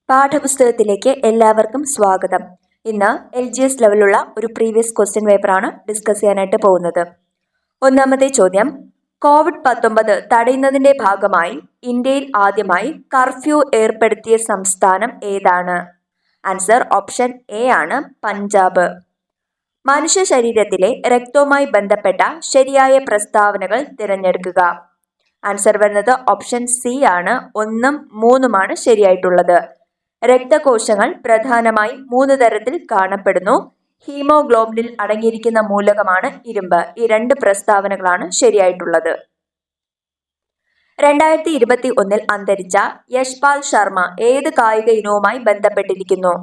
പാഠപുസ്തകത്തിലേക്ക് എല്ലാവർക്കും സ്വാഗതം. ഇന്ന് LGS ലെവലുള്ള ഒരു പ്രീവിയസ് ക്വസ്റ്റ്യൻ പേപ്പറാണ് ഡിസ്കസ് ചെയ്യാനായിട്ട് പോകുന്നത്. ഒന്നാമത്തെ ചോദ്യം, COVID-19 തടയുന്നതിന്റെ ഭാഗമായി ഇന്ത്യയിൽ ആദ്യമായി കർഫ്യൂ ഏർപ്പെടുത്തിയ സംസ്ഥാനം ഏതാണ്? ആൻസർ ഓപ്ഷൻ എ ആണ്, പഞ്ചാബ്. മനുഷ്യ ശരീരത്തിലെ രക്തവുമായി ബന്ധപ്പെട്ട ശരിയായ പ്രസ്താവനകൾ തിരഞ്ഞെടുക്കുക. ആൻസർ വരുന്നത് ഓപ്ഷൻ സി ആണ്, 1ഉം 3ഉമാണ് ശരിയായിട്ടുള്ളത്. രക്തകോശങ്ങൾ പ്രധാനമായി 3 തരത്തിൽ കാണപ്പെടുന്നു. ഹീമോഗ്ലോബിനിൽ അടങ്ങിയിരിക്കുന്ന മൂലകമാണ് ഇരുമ്പ്. ഈ 2 പ്രസ്താവനകളാണ് ശരിയായിട്ടുള്ളത്. 2021 അന്തരിച്ച യശ്പാൽ ശർമ്മ ഏത് കായിക ഇനവുമായി ബന്ധപ്പെട്ടിരിക്കുന്നു?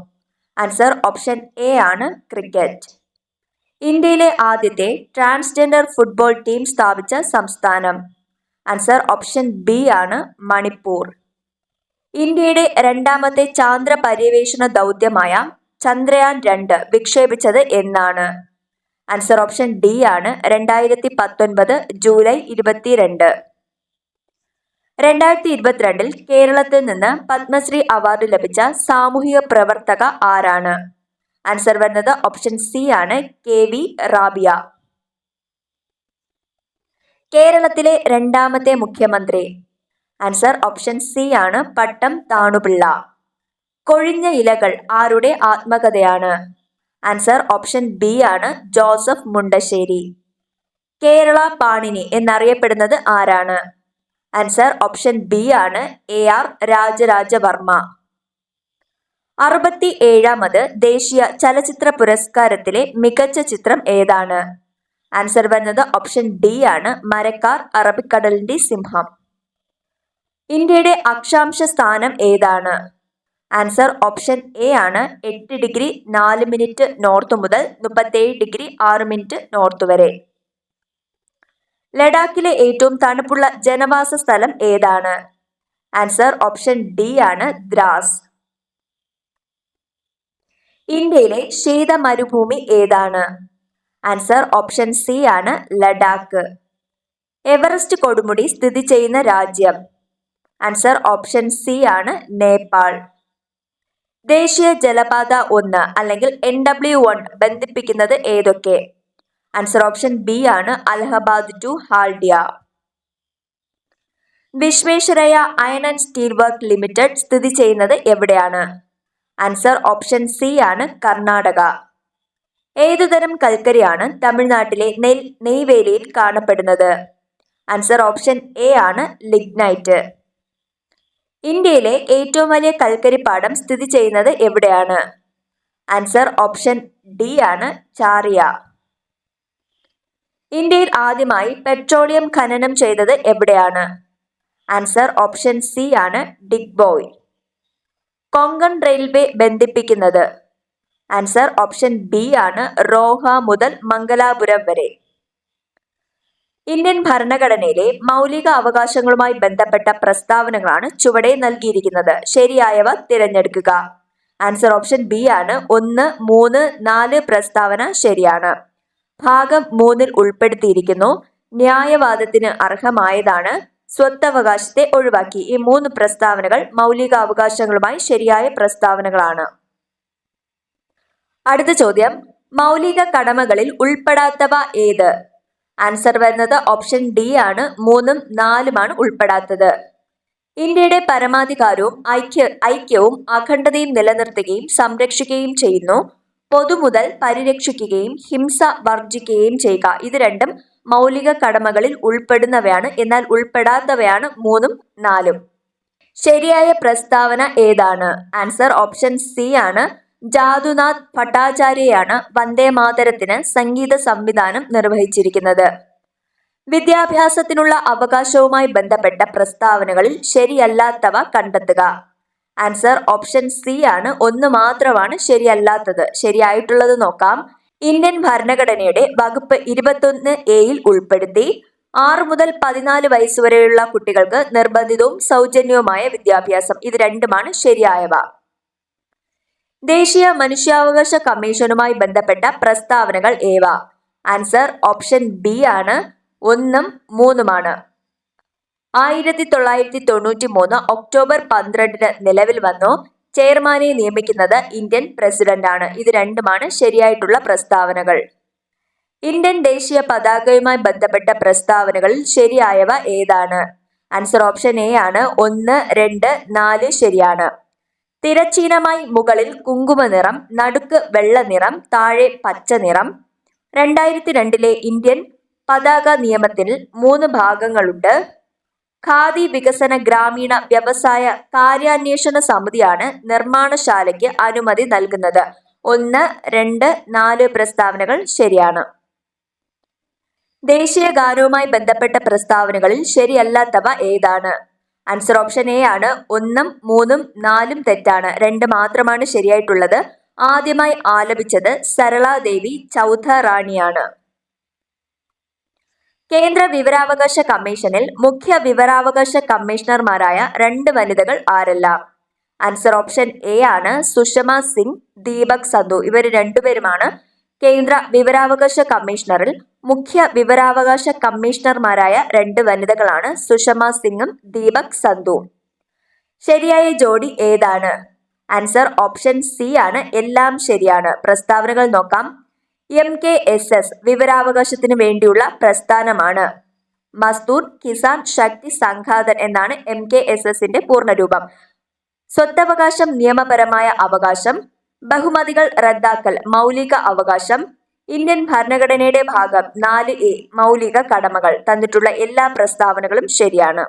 ആൻസർ ഓപ്ഷൻ എ ആണ്, ക്രിക്കറ്റ്. ഇന്ത്യയിലെ ആദ്യത്തെ ട്രാൻസ്ജെൻഡർ ഫുട്ബോൾ ടീം സ്ഥാപിച്ച സംസ്ഥാനം? ആൻസർ ഓപ്ഷൻ ബി ആണ്, മണിപ്പൂർ. ഇന്ത്യയുടെ രണ്ടാമത്തെ ചാന്ദ്ര പര്യവേഷണ ദൗത്യമായ ചന്ദ്രയാൻ 2 വിക്ഷേപിച്ചത് എന്നാണ്? ആൻസർ ഓപ്ഷൻ ഡി ആണ്, 2019 ജൂലൈ 22. 2022 കേരളത്തിൽ നിന്ന് പത്മശ്രീ അവാർഡ് ലഭിച്ച സാമൂഹിക പ്രവർത്തക ആരാണ്? ആൻസർ വരുന്നത് ഓപ്ഷൻ സി ആണ്, KV റാബിയ. കേരളത്തിലെ രണ്ടാമത്തെ മുഖ്യമന്ത്രി? ആൻസർ ഓപ്ഷൻ സി ആണ്, പട്ടം താണുപിള്ള. കൊഴിഞ്ഞ ഇലകൾ ആരുടെ ആത്മകഥയാണ്? ആൻസർ ഓപ്ഷൻ ബി ആണ്, ജോസഫ് മുണ്ടശ്ശേരി. കേരള പാണിനി എന്നറിയപ്പെടുന്നത് ആരാണ്? ആൻസർ ഓപ്ഷൻ ബി ആണ്, AR രാജരാജവർമ്മ. 67ാമത് ദേശീയ ചലച്ചിത്ര പുരസ്കാരത്തിലെ മികച്ച ചിത്രം ഏതാണ്? ആൻസർ വരുന്നത് ഓപ്ഷൻ ഡി ആണ്, മരക്കാർ അറബിക്കടലിന്റെ സിംഹം. ഇന്ത്യയുടെ അക്ഷാംശ സ്ഥാനം ഏതാണ്? ആൻസർ ഓപ്ഷൻ എ ആണ്, 8 ഡിഗ്രി 4 മിനിറ്റ് നോർത്ത് മുതൽ 37 ഡിഗ്രി 6 മിനിറ്റ് നോർത്ത് വരെ. ലഡാക്കിലെ ഏറ്റവും തണുപ്പുള്ള ജനവാസ സ്ഥലം ഏതാണ്? ആൻസർ ഓപ്ഷൻ ഡി ആണ്, ദ്രാസ്. ഇന്ത്യയിലെ ശീത മരുഭൂമി ഏതാണ്? ആൻസർ ഓപ്ഷൻ സി ആണ്, ലഡാക്ക്. എവറസ്റ്റ് കൊടുമുടി സ്ഥിതി ചെയ്യുന്ന രാജ്യം? ആൻസർ ഓപ്ഷൻ സി ആണ്, നേപ്പാൾ. ദേശീയ ജലപാത 1 അല്ലെങ്കിൽ NW1 ബന്ധിപ്പിക്കുന്നത് ഏതൊക്കെ? ആൻസർ ഓപ്ഷൻ ബി ആണ്, Allahabad to Haldia. Visvesvaraya iron and steel work limited സ്ഥിതി ചെയ്യുന്നത് എവിടെയാണ്? ആൻസർ ഓപ്ഷൻ സി ആണ്, കർണാടക. ഏതുതരം കൽക്കരിയാണ് തമിഴ്നാട്ടിലെ നെയ്വേലിയിൽ കാണപ്പെടുന്നത്? ആൻസർ ഓപ്ഷൻ എ ആണ്, ലിഗ്നൈറ്റ്. ഇന്ത്യയിലെ ഏറ്റവും വലിയ കൽക്കരിപ്പാടം സ്ഥിതി ചെയ്യുന്നത് എവിടെയാണ്? ആൻസർ ഓപ്ഷൻ ഡി ആണ്, ചാറിയ. ഇന്ത്യയിൽ ആദ്യമായി പെട്രോളിയം ഖനനം ചെയ്തത് എവിടെയാണ്? ആൻസർ ഓപ്ഷൻ സി ആണ്, ഡിഗ്ബോയ്. കൊങ്കൺ റെയിൽവേ ബന്ധിപ്പിക്കുന്നത്? ആൻസർ ഓപ്ഷൻ ബി ആണ്, റോഹ മുതൽ മംഗലാപുരം വരെ. ഇന്ത്യൻ ഭരണഘടനയിലെ മൗലിക അവകാശങ്ങളുമായി ബന്ധപ്പെട്ട പ്രസ്താവനകളാണ് ചുവടെ നൽകിയിരിക്കുന്നത്. ശരിയായവ തിരഞ്ഞെടുക്കുക. ആൻസർ ഓപ്ഷൻ ബി ആണ്, 1, 3, 4 പ്രസ്താവന ശരിയാണ്. ഭാഗം 3ൽ ഉൾപ്പെടുത്തിയിരിക്കുന്നു. ന്യായവാദത്തിന് അർഹമായതാണ്, സ്വത്തവകാശത്തെ ഒഴിവാക്കി. ഈ 3 പ്രസ്താവനകൾ മൗലിക അവകാശങ്ങളുമായി ശരിയായ പ്രസ്താവനകളാണ്. അടുത്ത ചോദ്യം, മൗലിക കടമകളിൽ ഉൾപ്പെടാത്തവ ഏത്? ആൻസർ വരുന്നത് ഓപ്ഷൻ ഡി ആണ്, 3ഉം 4ഉമാണ് ഉൾപ്പെടാത്തത്. ഇന്ത്യയുടെ പരമാധികാരവും ഐക്യവും അഖണ്ഡതയും നിലനിർത്തുകയും സംരക്ഷിക്കുകയും ചെയ്യുന്നു. പൊതുമുതൽ പരിരക്ഷിക്കുകയും ഹിംസ വർജിക്കുകയും ചെയ്യുക. ഇത് 2ഉം മൗലിക കടമകളിൽ ഉൾപ്പെടുന്നവയാണ്. എന്നാൽ ഉൾപ്പെടാത്തവയാണ് 3ഉം 4ഉം. ശരിയായ പ്രസ്താവന ഏതാണ്? ആൻസർ ഓപ്ഷൻ സി ആണ്, ജാദുനാഥ് ഭട്ടാചാര്യയാണ് വന്ദേമാതരത്തിന് സംഗീത സംവിധാനം നിർവഹിച്ചിരിക്കുന്നത്. വിദ്യാഭ്യാസത്തിനുള്ള അവകാശവുമായി ബന്ധപ്പെട്ട പ്രസ്താവനകളിൽ ശരിയല്ലാത്തവ കണ്ടെത്തുക. ആൻസർ ഓപ്ഷൻ സി ആണ്, 1 മാത്രമാണ് ശരിയല്ലാത്തത്. ശരിയായിട്ടുള്ളത് നോക്കാം. ഇന്ത്യൻ ഭരണഘടനയുടെ വകുപ്പ് 21A ഉൾപ്പെടുത്തി 6 മുതൽ 14 വയസ്സുവരെയുള്ള കുട്ടികൾക്ക് നിർബന്ധിതവും സൗജന്യവുമായ വിദ്യാഭ്യാസം. ഇത് 2ഉമാണ് ശരിയായവ. ദേശീയ മനുഷ്യാവകാശ കമ്മീഷനുമായി ബന്ധപ്പെട്ട പ്രസ്താവനകൾ ഏവ? ആൻസർ ഓപ്ഷൻ ബി ആണ്, 1ഉം 3ഉമാണ്. 1993 ഒക്ടോബർ 12 നിലവിൽ വന്നു. ചെയർമാനെ നിയമിക്കുന്നത് ഇന്ത്യൻ പ്രസിഡന്റാണ്. ഇത് രണ്ടുമാണ് ശരിയായിട്ടുള്ള പ്രസ്താവനകൾ. ഇന്ത്യൻ ദേശീയ പതാകയുമായി ബന്ധപ്പെട്ട പ്രസ്താവനകളിൽ ശരിയായവ ഏതാണ്? ആൻസർ ഓപ്ഷൻ എ ആണ്. 1, 2, 4 ശരിയാണ്. തിരശ്ചീനമായി മുകളിൽ കുങ്കുമ നിറം, നടുക്ക് വെള്ള നിറം, താഴെ പച്ച നിറം. 2002 ഇന്ത്യൻ പതാക നിയമത്തിൽ 3 ഭാഗങ്ങളുണ്ട്. ഖാദി വികസന ഗ്രാമീണ വ്യവസായ കാര്യാന്വേഷണ സമിതിയാണ് നിർമ്മാണശാലയ്ക്ക് അനുമതി നൽകുന്നത്. 1, 2, 4 പ്രസ്താവനകൾ ശരിയാണ്. ദേശീയ ഗാനവുമായി ബന്ധപ്പെട്ട പ്രസ്താവനകളിൽ ശരിയല്ലാത്തവ ഏതാണ്? ആൻസർ ഓപ്ഷൻ എ ആണ്. 1, 3, 4 തെറ്റാണ്. 2 മാത്രമാണ് ശരിയായിട്ടുള്ളത്. ആദ്യമായി ആലപിച്ചത് സരളാദേവി ചൗധ റാണിയാണ്. കേന്ദ്ര വിവരാവകാശ കമ്മീഷനിൽ മുഖ്യ വിവരാവകാശ കമ്മീഷണർമാരായ 2 വനിതകൾ ആരെല്ലാം? ആൻസർ ഓപ്ഷൻ എ ആണ്. സുഷമ സിംഗ്, ദീപക് സന്ധു. ഇവർ രണ്ടുപേരുമാണ് കേന്ദ്ര വിവരാവകാശ കമ്മീഷണറിൽ മുഖ്യ വിവരാവകാശ കമ്മീഷണർമാരായ 2 വനിതകളാണ് സുഷമ സിംഗും ദീപക് സന്ധു. ശരിയായ ജോഡി ഏതാണ്? ആൻസർ ഓപ്ഷൻ സി ആണ്. എല്ലാം ശരിയാണ്. പ്രസ്താവനകൾ നോക്കാം. MKSS വിവരാവകാശത്തിന് വേണ്ടിയുള്ള പ്രസ്ഥാനമാണ്. മസ്ദൂർ കിസാൻ ശക്തി സംഘാതൻ എന്നാണ് MKSSന്റെ പൂർണ്ണരൂപം. സ്വത്തവകാശം നിയമപരമായ അവകാശം, ബഹുമതികൾ റദ്ദാക്കൽ മൗലിക അവകാശം, ഇന്ത്യൻ ഭരണഘടനയുടെ ഭാഗം 4A മൗലിക കടമകൾ. തന്നിട്ടുള്ള എല്ലാ പ്രസ്താവനകളും ശരിയാണ്.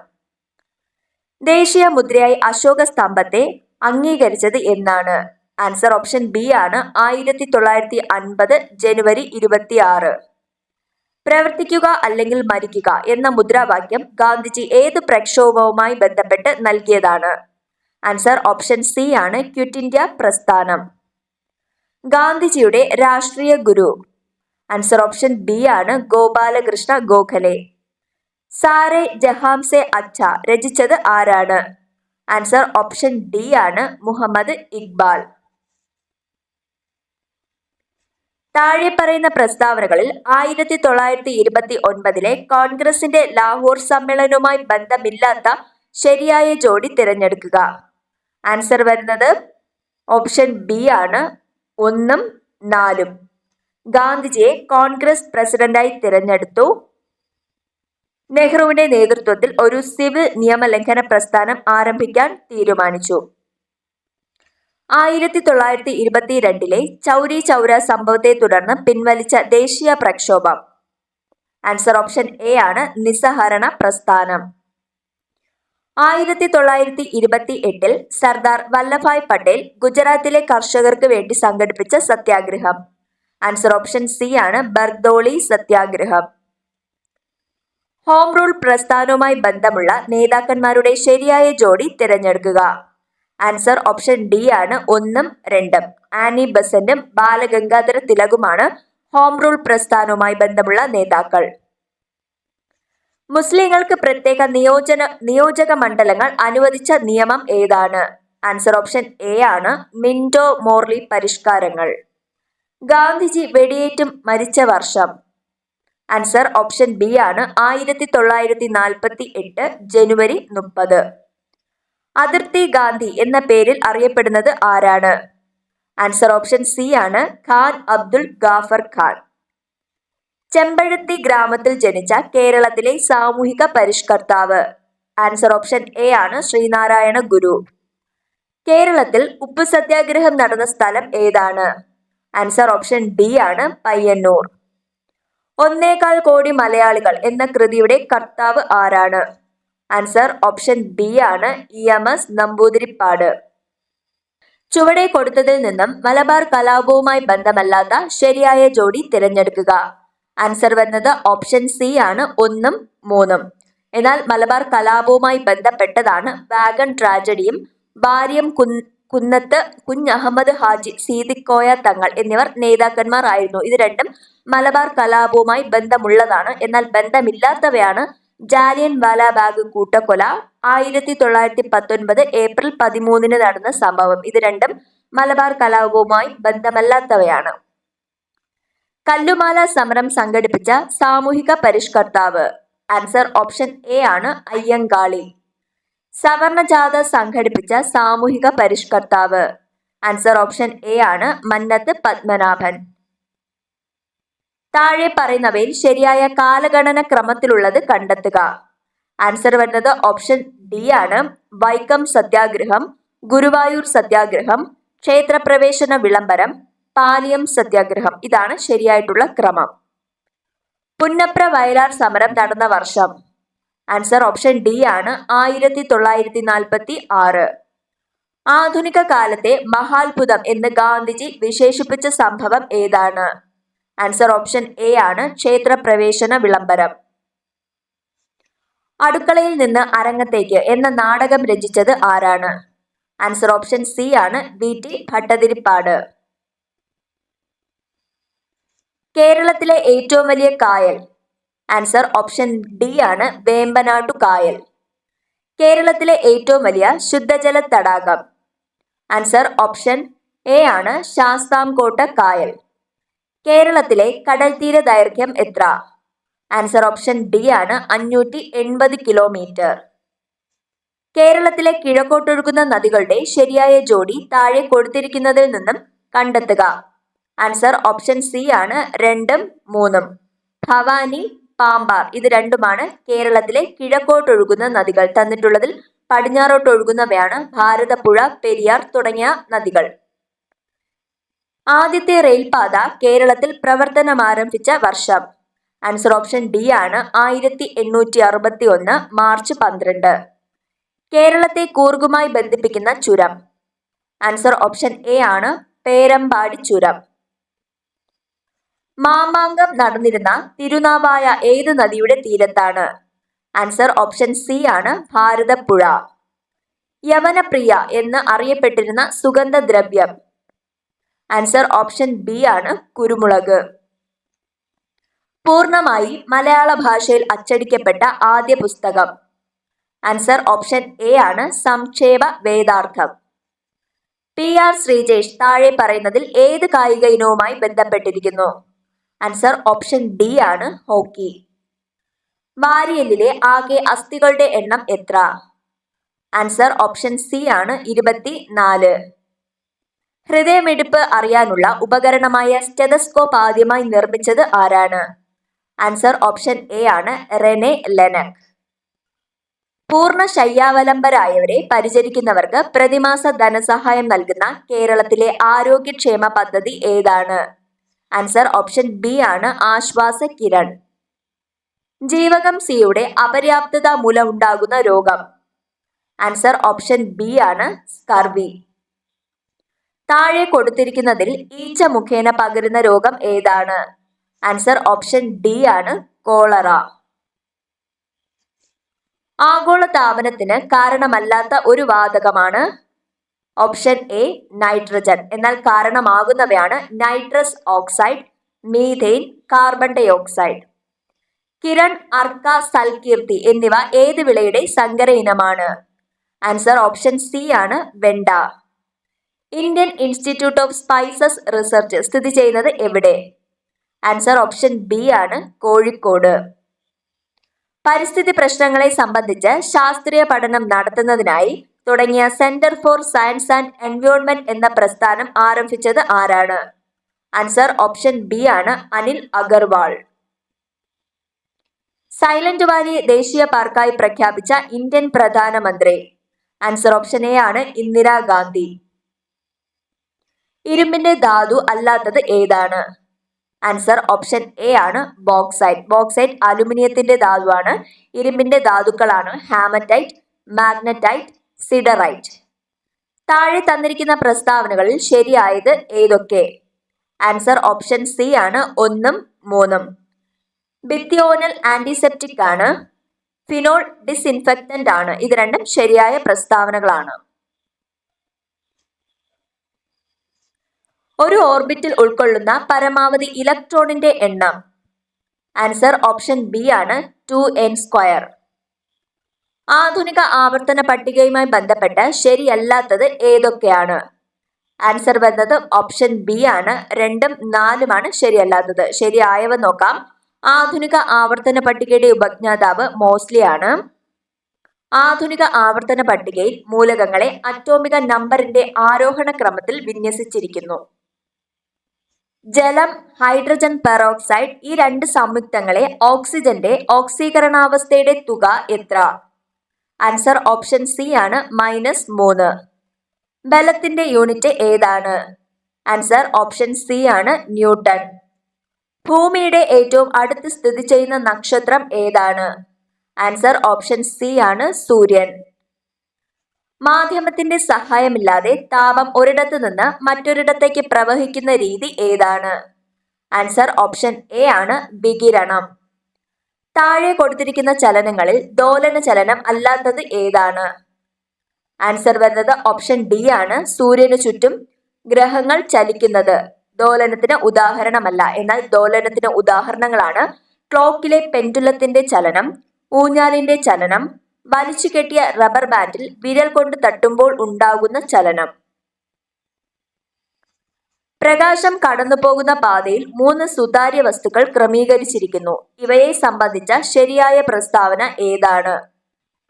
ദേശീയ മുദ്രയായി അശോക സ്തംഭത്തെ അംഗീകരിച്ചത് എന്നാണ്? ആൻസർ ഓപ്ഷൻ ബി ആണ്. 1950 ജനുവരി 26. പ്രവർത്തിക്കുക അല്ലെങ്കിൽ മരിക്കുക എന്ന മുദ്രാവാക്യം ഗാന്ധിജി ഏത് പ്രക്ഷോഭവുമായി ബന്ധപ്പെട്ട് നൽകിയതാണ്? ആൻസർ ഓപ്ഷൻ സി ആണ്. ക്വിറ്റ് ഇന്ത്യ പ്രസ്ഥാനം. ഗാന്ധിജിയുടെ രാഷ്ട്രീയ ഗുരു? ആൻസർ ഓപ്ഷൻ ബി ആണ്. ഗോപാലകൃഷ്ണ ഗോഖലെ. സാരേ ജഹാംസെ അച്ഛ രചിച്ചത് ആരാണ്? ആൻസർ ഓപ്ഷൻ ഡി ആണ്. മുഹമ്മദ് ഇക്ബാൽ. താഴെ പറയുന്ന പ്രസ്താവനകളിൽ 1929 കോൺഗ്രസിന്റെ ലാഹോർ സമ്മേളനവുമായി ബന്ധമില്ലാത്ത ശരിയായ ജോഡി തിരഞ്ഞെടുക്കുക. ആൻസർ വരുന്നത് ഓപ്ഷൻ ബി ആണ്. 1, 4. ഗാന്ധിജിയെ കോൺഗ്രസ് പ്രസിഡന്റായി തിരഞ്ഞെടുത്തു. നെഹ്റുവിന്റെ നേതൃത്വത്തിൽ ഒരു സിവിൽ നിയമലംഘന പ്രസ്ഥാനം ആരംഭിക്കാൻ തീരുമാനിച്ചു. 1922 ചൗരി ചൗര സംഭവത്തെ തുടർന്ന് പിൻവലിച്ച ദേശീയ പ്രക്ഷോഭം? ആൻസർ ഓപ്ഷൻ എ ആണ്. നിസ്സഹരണ പ്രസ്ഥാനം. 1928 സർദാർ വല്ലഭായ് പട്ടേൽ ഗുജറാത്തിലെ കർഷകർക്ക് വേണ്ടി സംഘടിപ്പിച്ച സത്യാഗ്രഹം? ആൻസർ ഓപ്ഷൻ സി ആണ്. ബർദോളി സത്യാഗ്രഹം. ഹോം റൂൾ പ്രസ്ഥാനവുമായി ബന്ധമുള്ള നേതാക്കന്മാരുടെ ശരിയായ ജോഡി തിരഞ്ഞെടുക്കുക. ആൻസർ ഓപ്ഷൻ ഡി ആണ്. 1, 2. ആനി ബസന്റും ബാലഗംഗാധര തിലകുമാണ് ഹോം റൂൾ പ്രസ്ഥാനവുമായി ബന്ധമുള്ള നേതാക്കൾ. മുസ്ലിങ്ങൾക്ക് പ്രത്യേക നിയോജക മണ്ഡലങ്ങൾ അനുവദിച്ച നിയമം ഏതാണ്? ആൻസർ ഓപ്ഷൻ എ ആണ്. മിന്റോ മോർലി പരിഷ്കാരങ്ങൾ. ഗാന്ധിജി വെടിയേറ്റും മരിച്ച വർഷം? ആൻസർ ഓപ്ഷൻ ബി ആണ്. 1948 ജനുവരി 30. അതിർത്തി ഗാന്ധി എന്ന പേരിൽ അറിയപ്പെടുന്നത് ആരാണ്? ആൻസർ ഓപ്ഷൻ സി ആണ്. ഖാൻ അബ്ദുൽ ഗാഫർ ഖാൻ. ചെമ്പഴത്തി ഗ്രാമത്തിൽ ജനിച്ച കേരളത്തിലെ സാമൂഹിക പരിഷ്കർത്താവ്? ആൻസർ ഓപ്ഷൻ എ ആണ്. ശ്രീനാരായണ ഗുരു. കേരളത്തിൽ ഉപ്പ് സത്യാഗ്രഹം നടന്ന സ്ഥലം ഏതാണ്? ആൻസർ ഓപ്ഷൻ ഡി ആണ്. പയ്യന്നൂർ. 1.25 കോടി മലയാളികൾ എന്ന കൃതിയുടെ കർത്താവ് ആരാണ്? ആൻസർ ഓപ്ഷൻ ബി ആണ്. EMS നമ്പൂതിരിപ്പാട്. ചുവടെ കൊടുത്തതിൽ നിന്നും മലബാർ കലാപവുമായി ബന്ധമല്ലാത്ത ശരിയായ ജോഡി തിരഞ്ഞെടുക്കുക. ആൻസർ വരുന്നത് ഓപ്ഷൻ സി ആണ്. 1, 3. എന്നാൽ മലബാർ കലാപവുമായി ബന്ധപ്പെട്ടതാണ് വാഗൺ ട്രാജഡിയും ഭാര്യം കുന്നത്ത് കുഞ്ഞഹമ്മദ് ഹാജി സീതിക്കോയ തങ്ങൾ എന്നിവർ നേതാക്കന്മാർ ആയിരുന്നു. ഇത് രണ്ടും മലബാർ കലാപവുമായി ബന്ധമുള്ളതാണ്. എന്നാൽ ബന്ധമില്ലാത്തവയാണ് ജാലിയൻ വാലാബാഗ് കൂട്ടക്കൊല, 1919 ഏപ്രിൽ 13 നടന്ന സംഭവം. ഇത് രണ്ടും മലബാർ കലാപവുമായി ബന്ധമല്ലാത്തവയാണ്. കല്ലുമാല സമരം സംഘടിപ്പിച്ച സാമൂഹിക പരിഷ്കർത്താവ്? ആൻസർ ഓപ്ഷൻ എ ആണ്. അയ്യങ്കാളി. സവർണജാഥ സംഘടിപ്പിച്ച സാമൂഹിക പരിഷ്കർത്താവ്? ആൻസർ ഓപ്ഷൻ എ ആണ് മന്നത്ത് പത്മനാഭൻ. താഴെ പറയുന്നവയിൽ ശരിയായ കാലഗണന ക്രമത്തിലുള്ളത് കണ്ടെത്തുക. ആൻസർ വരുന്നത് ഓപ്ഷൻ ഡി ആണ്. വൈക്കം സത്യാഗ്രഹം, ഗുരുവായൂർ സത്യാഗ്രഹം, ക്ഷേത്രപ്രവേശന വിളംബരം, പാലിയം സത്യാഗ്രഹം. ഇതാണ് ശരിയായിട്ടുള്ള ക്രമം. പുന്നപ്ര വയലാർ സമരം നടന്ന വർഷം? ആൻസർ ഓപ്ഷൻ ഡി ആണ് 1946. ആധുനിക കാലത്തെ മഹാത്ഭുതം എന്ന് ഗാന്ധിജി വിശേഷിപ്പിച്ച സംഭവം ഏതാണ്? ആൻസർ ഓപ്ഷൻ എ ആണ് ക്ഷേത്രപ്രവേശന വിളംബരം. അടുക്കളയിൽ നിന്ന് അരങ്ങത്തേക്ക് എന്ന നാടകം രചിച്ചത് ആരാണ്? ആൻസർ ഓപ്ഷൻ സി ആണ് വി.ടി. ഭട്ടതിരിപ്പാട്. കേരളത്തിലെ ഏറ്റവും വലിയ കായൽ? ആൻസർ ഓപ്ഷൻ ഡി ആണ് വേമ്പനാട്ടു കായൽ. കേരളത്തിലെ ഏറ്റവും വലിയ ശുദ്ധജല തടാകം? ആൻസർ ഓപ്ഷൻ എ ആണ് ശാസ്താംകോട്ട കായൽ. കേരളത്തിലെ കടൽത്തീര ദൈർഘ്യം എത്ര? ആൻസർ ഓപ്ഷൻ ഡി ആണ് 580 കിലോമീറ്റർ. കേരളത്തിലെ കിഴക്കോട്ടൊഴുകുന്ന നദികളുടെ ശരിയായ ജോഡി താഴെ കൊടുത്തിരിക്കുന്നതിൽ നിന്നും കണ്ടെത്തുക. ആൻസർ ഓപ്ഷൻ സി ആണ് 2ഉം 3ഉം. ഭവാനി, പാമ്പാർ ഇത് രണ്ടുമാണ് കേരളത്തിലെ കിഴക്കോട്ടൊഴുകുന്ന നദികൾ. തന്നിട്ടുള്ളതിൽ പടിഞ്ഞാറോട്ടൊഴുകുന്നവയാണ് ഭാരതപ്പുഴ, പെരിയാർ തുടങ്ങിയ നദികൾ. ആദ്യത്തെ റെയിൽപാത കേരളത്തിൽ പ്രവർത്തനമാരംഭിച്ച വർഷം? ആൻസർ ഓപ്ഷൻ ഡി ആണ് 1861 മാർച്ച് 12. കേരളത്തെ കൂർഗുമായി ബന്ധിപ്പിക്കുന്ന ചുരം? ആൻസർ ഓപ്ഷൻ എ ആണ് പേരമ്പാടി ചുരം. മാമാങ്കം നടന്നിരുന്ന തിരുനാവായ ഏത് നദിയുടെ തീരത്താണ്? ആൻസർ ഓപ്ഷൻ സി ആണ് ഭാരതപ്പുഴ. യവനപ്രിയ എന്ന് അറിയപ്പെട്ടിരുന്ന സുഗന്ധദ്രവ്യം? ആൻസർ ഓപ്ഷൻ ബി ആണ് കുരുമുളക്. പൂർണ്ണമായി മലയാള ഭാഷയിൽ അച്ചടിക്കപ്പെട്ട ആദ്യ പുസ്തകം? ആൻസർ ഓപ്ഷൻ എ ആണ് സംക്ഷേപ വേദാർത്ഥം. പി.ആർ. ശ്രീജേഷ് താഴെ പറയുന്നതിൽ ഏത് കായിക ഇനവുമായി ബന്ധപ്പെട്ടിരിക്കുന്നു? ആൻസർ ഓപ്ഷൻ ഡി ആണ് ഹോക്കി. വാരിയലിലെ ആകെ അസ്ഥികളുടെ എണ്ണം എത്ര? ആൻസർ ഓപ്ഷൻ സി ആണ് 24. ഹൃദയമിടിപ്പ് അറിയാനുള്ള ഉപകരണമായ സ്റ്റെതസ്കോപ്പ് ആദ്യമായി നിർമ്മിച്ചത് ആരാണ്? ആൻസർ ഓപ്ഷൻ എ ആണ് റെനെ ലെനക്. പൂർണ്ണ ശയ്യാവലംബരായവരെ പരിചരിക്കുന്നവർക്ക് പ്രതിമാസ ധനസഹായം നൽകുന്ന കേരളത്തിലെ ആരോഗ്യക്ഷേമ പദ്ധതി ഏതാണ്? ആൻസർ ഓപ്ഷൻ ബി ആണ് ആശ്വാസ കിരൺ. ജീവകം സിയുടെ അപര്യാപ്തത മൂലം ഉണ്ടാകുന്ന രോഗം? ആൻസർ ഓപ്ഷൻ ബി ആണ് സ്കർവി. താഴെ കൊടുത്തിരിക്കുന്നതിൽ ഈച്ച മുഖേന പകരുന്ന രോഗം ഏതാണ്? ആൻസർ ഓപ്ഷൻ ഡി ആണ് കോളറ. ആഗോളതാപനത്തിന് കാരണമല്ലാത്ത ഒരു വാതകമാണ്? Option A nitrogen. എന്നാൽ കാരണമാകുന്നവയാണ് nitrous oxide, methane, carbon dioxide. Kiran, Arka, Salkeerthi എന്നിവ ഏത് വിളയുടെ സങ്കര ഇനമാണ്? ആൻസർ ഓപ്ഷൻ സി ആണ് വെണ്ട. Indian institute of spices research സ്ഥിതി ചെയ്യുന്നത് എവിടെ? ആൻസർ ഓപ്ഷൻ ബി ആണ് കോഴിക്കോട്. പരിസ്ഥിതി പ്രശ്നങ്ങളെ സംബന്ധിച്ച് ശാസ്ത്രീയ പഠനം നടത്തുന്നതിനായി തുടങ്ങിയ centre for science and environment എന്ന പ്രസ്ഥാനം ആരംഭിച്ചത് ആരാണ്? ആൻസർ ഓപ്ഷൻ ബി ആണ് അനിൽ അഗർവാൾ. സൈലന്റ് വാലി ദേശീയ പാർക്കായി പ്രഖ്യാപിച്ച ഇന്ത്യൻ പ്രധാനമന്ത്രി? ആൻസർ ഓപ്ഷൻ എ ആണ് ഇന്ദിരാഗാന്ധി. ഇരുമ്പിന്റെ ധാതു അല്ലാത്തത് ഏതാണ്? ആൻസർ ഓപ്ഷൻ എ ആണ് ബോക്സൈറ്റ്. ബോക്സൈറ്റ് അലുമിനിയത്തിന്റെ ധാതുവാണ്. ഇരുമ്പിന്റെ ധാതുക്കളാണ് ഹാമറ്റൈറ്റ്, മാഗ്നറ്റൈറ്റ്, സിഡറൈറ്റ്. താഴെ തന്നിരിക്കുന്ന പ്രസ്താവനകളിൽ ശരിയായത് ഏതൊക്കെ? ആൻസർ ഓപ്ഷൻ സി ആണ് 1ഉം 3ഉം. ബിത്തിയോനൽ ആന്റിസെപ്റ്റിക് ആണ്. ഫിനോൾ ഡിസ്ഇൻഫെക്റ്റന്റ് ആണ്. ഇത് രണ്ടും ശരിയായ പ്രസ്താവനകളാണ്. ഒരു ഓർബിറ്റിൽ ഉൾക്കൊള്ളുന്ന പരമാവധി ഇലക്ട്രോണിന്റെ എണ്ണം? ആൻസർ ഓപ്ഷൻ ബി ആണ് 2n². ആധുനിക ആവർത്തന പട്ടികയുമായി ബന്ധപ്പെട്ട് ശരിയല്ലാത്തത് ഏതൊക്കെയാണ്? ആൻസർ വരുന്നത് ഓപ്ഷൻ ബി ആണ് 2ഉം 4ഉമാണ് ശരിയല്ലാത്തത്. ശരിയായവ നോക്കാം. ആധുനിക ആവർത്തന പട്ടികയുടെ ഉപജ്ഞാതാവ് മോസ്ലി ആണ്. ആധുനിക ആവർത്തന പട്ടികയിൽ മൂലകങ്ങളെ അറ്റോമിക നമ്പറിന്റെ ആരോഹണ ക്രമത്തിൽ വിന്യസിച്ചിരിക്കുന്നു. ജലം, ഹൈഡ്രജൻ പെറോക്സൈഡ് ഈ രണ്ട് സംയുക്തങ്ങളെ ഓക്സിജന്റെ ഓക്സീകരണാവസ്ഥയുടെ തുക എത്ര? ആൻസർ ഓപ്ഷൻ സി ആണ് -3. ബലത്തിന്റെ യൂണിറ്റ് ഏതാണ്? ആൻസർ ഓപ്ഷൻ സി ആണ് ന്യൂട്ടൺ. ഭൂമിയുടെ ഏറ്റവും അടുത്ത് സ്ഥിതി ചെയ്യുന്ന നക്ഷത്രം ഏതാണ്? ആൻസർ ഓപ്ഷൻ സി ആണ് സൂര്യൻ. മാധ്യമത്തിന്റെ സഹായമില്ലാതെ താപം ഒരിടത്തു നിന്ന് മറ്റൊരിടത്തേക്ക് പ്രവഹിക്കുന്ന രീതി ഏതാണ്? ആൻസർ ഓപ്ഷൻ എ ആണ് വികിരണം. താഴെ കൊടുത്തിരിക്കുന്ന ചലനങ്ങളിൽ ദോലന ചലനം അല്ലാത്തത് ഏതാണ്? ആൻസർ വരുന്നത് ഓപ്ഷൻ ഡി ആണ് സൂര്യന് ചുറ്റും ഗ്രഹങ്ങൾ ചലിക്കുന്നത്. ദോലനത്തിന് ഉദാഹരണമല്ല, എന്നാൽ ദോലനത്തിന് ഉദാഹരണങ്ങളാണ് ക്ലോക്കിലെ പെൻഡുലത്തിന്റെ ചലനം, ഊഞ്ഞാലിന്റെ ചലനം, വലിച്ചു കെട്ടിയ റബ്ബർ ബാൻഡിൽ വിരൽ കൊണ്ട് തട്ടുമ്പോൾ ഉണ്ടാകുന്ന ചലനം. പ്രകാശം കടന്നുപോകുന്ന പാതയിൽ 3 സുതാര്യ വസ്തുക്കൾ ക്രമീകരിച്ചിരിക്കുന്നു. ഇവയെ സംബന്ധിച്ച ശരിയായ പ്രസ്താവന ഏതാണ്?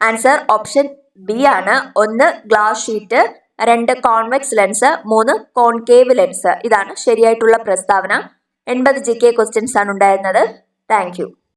ആൻസർ ഓപ്ഷൻ ബി ആണ്. 1 glass sheet, 2 convex lens, 3 concave lens. ഇതാണ് ശരിയായിട്ടുള്ള പ്രസ്താവന. 80 GK ക്വസ്റ്റ്യൻസ് ആണ് ഉണ്ടായിരുന്നത്. Thank you.